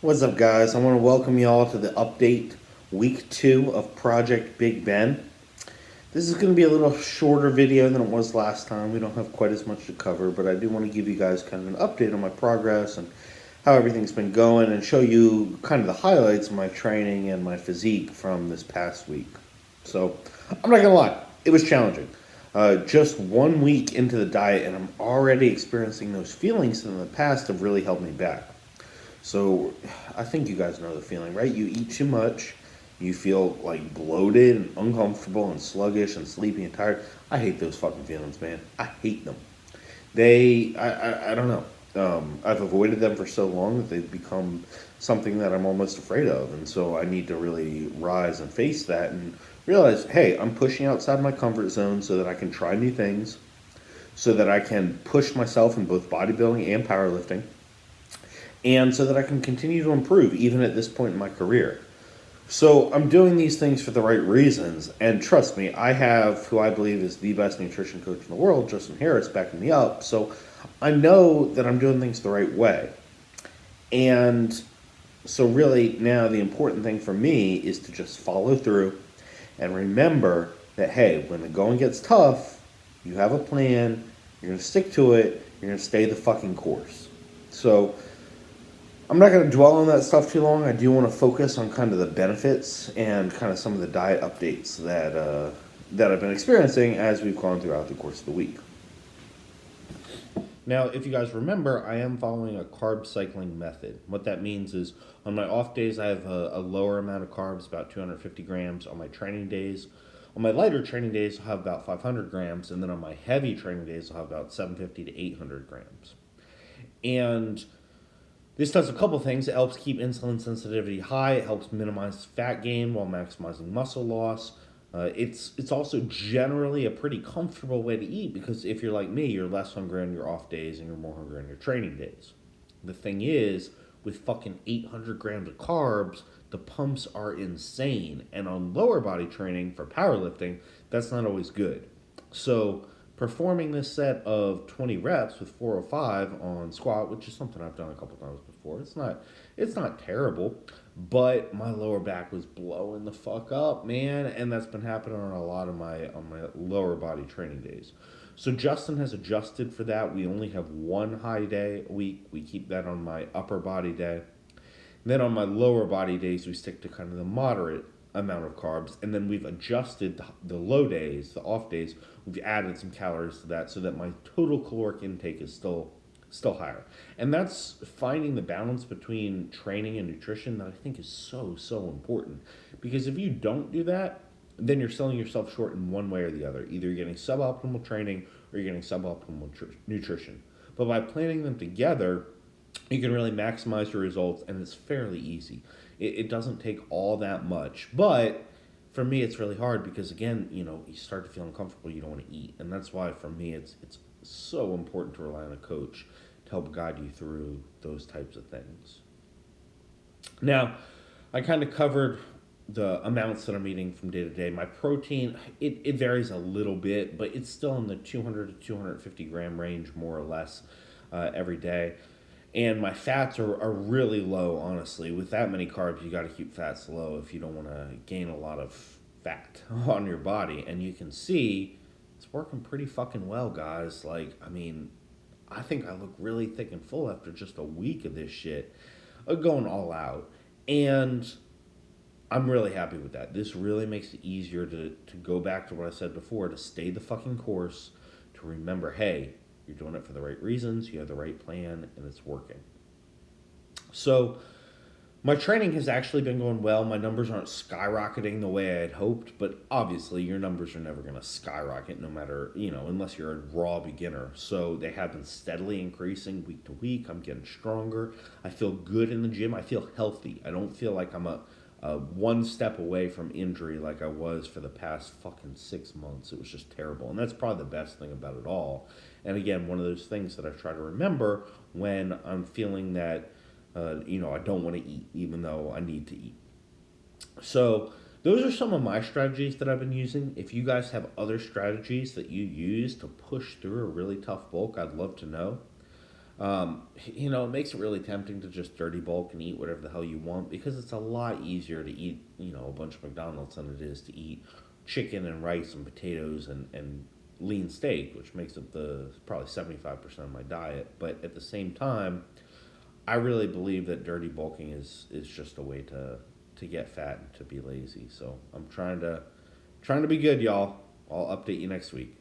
What's up, guys? I want to welcome you all to the update week 2 of Project Big Ben. This is going to be a little shorter video than it was last time. We don't have quite as much to cover, but I do want to give you guys kind of an update on my progress and how everything's been going and show you kind of the highlights of my training and my physique from this past week. So, I'm not going to lie, it was challenging. Just 1 week into the diet, and I'm already experiencing those feelings that in the past have really held me back. So I think you guys know the feeling, right? You eat too much, you feel like bloated and uncomfortable and sluggish and sleepy and tired. I hate those fucking feelings, man. I hate them. I don't know. I've avoided them for so long that they've become something that I'm almost afraid of. And so I need to really rise and face that and realize, hey, I'm pushing outside my comfort zone so that I can try new things, so that I can push myself in both bodybuilding and powerlifting, and so that I can continue to improve even at this point in my career. So I'm doing these things for the right reasons, and trust me, I have who I believe is the best nutrition coach in the world, Justin Harris, backing me up, so I know that I'm doing things the right way. And so really now the important thing for me is to just follow through and remember that, hey, when the going gets tough, you have a plan, you're going to stick to it, you're going to stay the fucking course. So I'm not going to dwell on that stuff too long. I do want to focus on kind of the benefits and kind of some of the diet updates that I've been experiencing as we've gone throughout the course of the week. Now, if you guys remember, I am following a carb cycling method. What that means is on my off days, I have a lower amount of carbs, about 250 grams. On my training days, on my lighter training days, I'll have about 500 grams. And then on my heavy training days, I'll have about 750 to 800 grams. And this does a couple things. It helps keep insulin sensitivity high. It helps minimize fat gain while maximizing muscle loss. It's also generally a pretty comfortable way to eat because if you're like me, you're less hungry on your off days and you're more hungry on your training days. The thing is, with fucking 800 grams of carbs, the pumps are insane. And on lower body training for powerlifting, that's not always good. So performing this set of 20 reps with 405 on squat, which is something I've done a couple times before. It's not terrible, but my lower back was blowing the fuck up, man, and that's been happening on a lot of my lower body training days. So Justin has adjusted for that. We only have one high day a week. We keep that on my upper body day. And then on my lower body days, we stick to kind of the moderate amount of carbs, and then we've adjusted the low days, the off days. We've added some calories to that so that my total caloric intake is still higher. And that's finding the balance between training and nutrition that I think is so important. Because if you don't do that, then you're selling yourself short in one way or the other. Either you're getting suboptimal training or you're getting suboptimal nutrition. But by planning them together, you can really maximize your results, and it's fairly easy. It doesn't take all that much, but for me, it's really hard because again, you start to feel uncomfortable. You don't want to eat, and that's why for me, it's so important to rely on a coach to help guide you through those types of things. Now, I kind of covered the amounts that I'm eating from day to day. My protein, it varies a little bit, but it's still in the 200 to 250 gram range, more or less, every day. And my fats are really low, honestly. With that many carbs, you got to keep fats low if you don't want to gain a lot of fat on your body. And you can see it's working pretty fucking well, guys. I think I look really thick and full after just a week of this shit, going all out. And I'm really happy with that. This really makes it easier to go back to what I said before, to stay the fucking course, to remember, hey, you're doing it for the right reasons, you have the right plan, and it's working. So my training has actually been going well. My numbers aren't skyrocketing the way I had hoped, but obviously your numbers are never going to skyrocket no matter, unless you're a raw beginner. So they have been steadily increasing week to week. I'm getting stronger. I feel good in the gym. I feel healthy. I don't feel like I'm a one step away from injury like I was for the past fucking 6 months. It was just terrible. And that's probably the best thing about it all. And again, one of those things that I try to remember when I'm feeling that, I don't want to eat, even though I need to eat. So those are some of my strategies that I've been using. If you guys have other strategies that you use to push through a really tough bulk, I'd love to know. It makes it really tempting to just dirty bulk and eat whatever the hell you want because it's a lot easier to eat, a bunch of McDonald's than it is to eat chicken and rice and potatoes and lean steak, which makes up the probably 75% of my diet. But at the same time, I really believe that dirty bulking is just a way to get fat and to be lazy. So I'm trying to be good, y'all. I'll update you next week.